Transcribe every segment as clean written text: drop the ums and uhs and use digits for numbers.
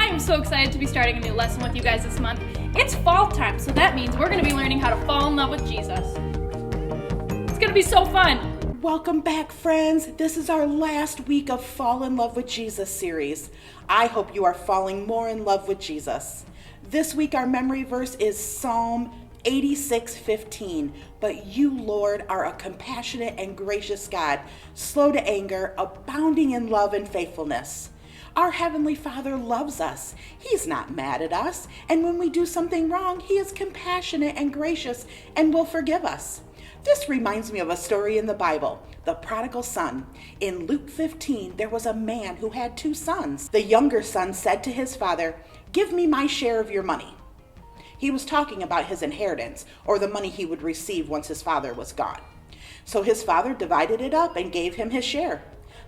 I am so excited to be starting a new lesson with you guys this month. It's fall time, so that means we're going to be learning how to fall in love with Jesus. It's going to be so fun. Welcome back, friends. This is our last week of Fall in Love with Jesus series. I hope you are falling more in love with Jesus. This week our memory verse is Psalm 86:15. But you, Lord, are a compassionate and gracious God, slow to anger, abounding in love and faithfulness. Our Heavenly Father loves us. He's not mad at us. And when we do something wrong, He is compassionate and gracious and will forgive us. This reminds me of a story in the Bible, the prodigal son. In Luke 15, there was a man who had 2 sons. The younger son said to his father, "Give me my share of your money." He was talking about his inheritance, or the money he would receive once his father was gone. So his father divided it up and gave him his share.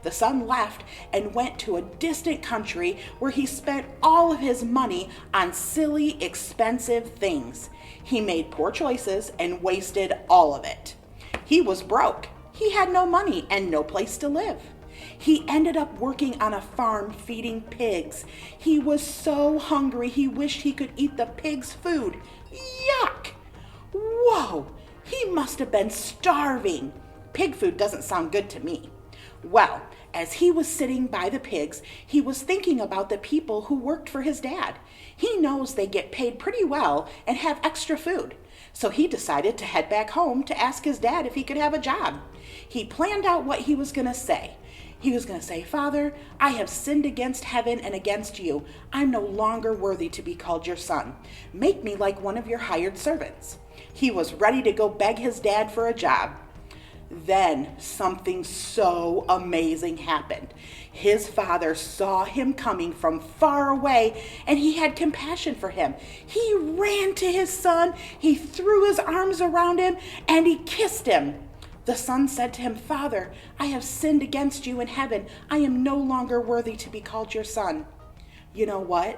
The son left and went to a distant country where he spent all of his money on silly, expensive things. He made poor choices and wasted all of it. He was broke. He had no money and no place to live. He ended up working on a farm feeding pigs. He was so hungry he wished he could eat the pigs' food. Yuck! Whoa! He must have been starving. Pig food doesn't sound good to me. Well, as he was sitting by the pigs, he was thinking about the people who worked for his dad. He knows they get paid pretty well and have extra food. So he decided to head back home to ask his dad if he could have a job. He planned out what he was going to say. He was going to say, "Father, I have sinned against heaven and against you. I'm no longer worthy to be called your son. Make me like one of your hired servants." He was ready to go beg his dad for a job. Then something so amazing happened. His father saw him coming from far away, and he had compassion for him. He ran to his son, he threw his arms around him, and he kissed him. The son said to him, "Father, I have sinned against you in heaven. I am no longer worthy to be called your son." You know what?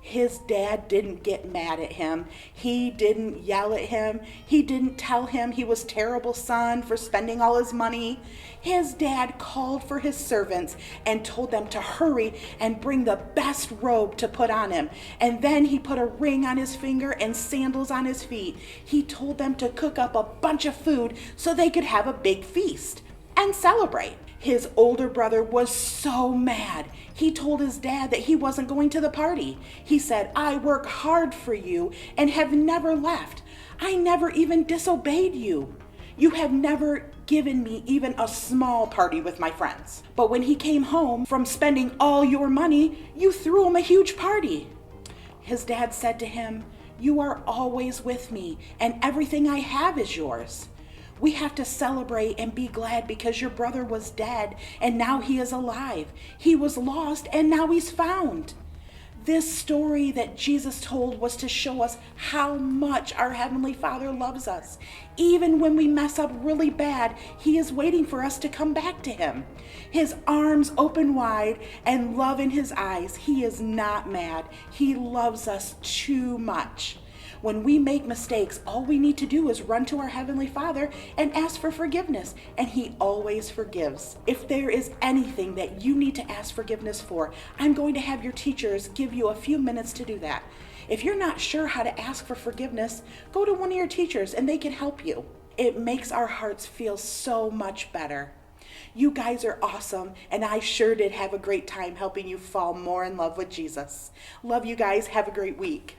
His dad didn't get mad at him. He didn't yell at him. He didn't tell him he was a terrible son for spending all his money. His dad called for his servants and told them to hurry and bring the best robe to put on him. And then he put a ring on his finger and sandals on his feet. He told them to cook up a bunch of food so they could have a big feast and celebrate. His older brother was so mad. He told his dad that he wasn't going to the party. He said, "I work hard for you and have never left. I never even disobeyed you. You have never given me even a small party with my friends. But when he came home from spending all your money, you threw him a huge party." His dad said to him, "You are always with me, and everything I have is yours. We have to celebrate and be glad because your brother was dead and now he is alive. He was lost and now he's found." This story that Jesus told was to show us how much our Heavenly Father loves us. Even when we mess up really bad, He is waiting for us to come back to Him. His arms open wide and love in His eyes. He is not mad. He loves us too much. When we make mistakes, all we need to do is run to our Heavenly Father and ask for forgiveness, and He always forgives. If there is anything that you need to ask forgiveness for, I'm going to have your teachers give you a few minutes to do that. If you're not sure how to ask for forgiveness, go to one of your teachers and they can help you. It makes our hearts feel so much better. You guys are awesome, and I sure did have a great time helping you fall more in love with Jesus. Love you guys. Have a great week.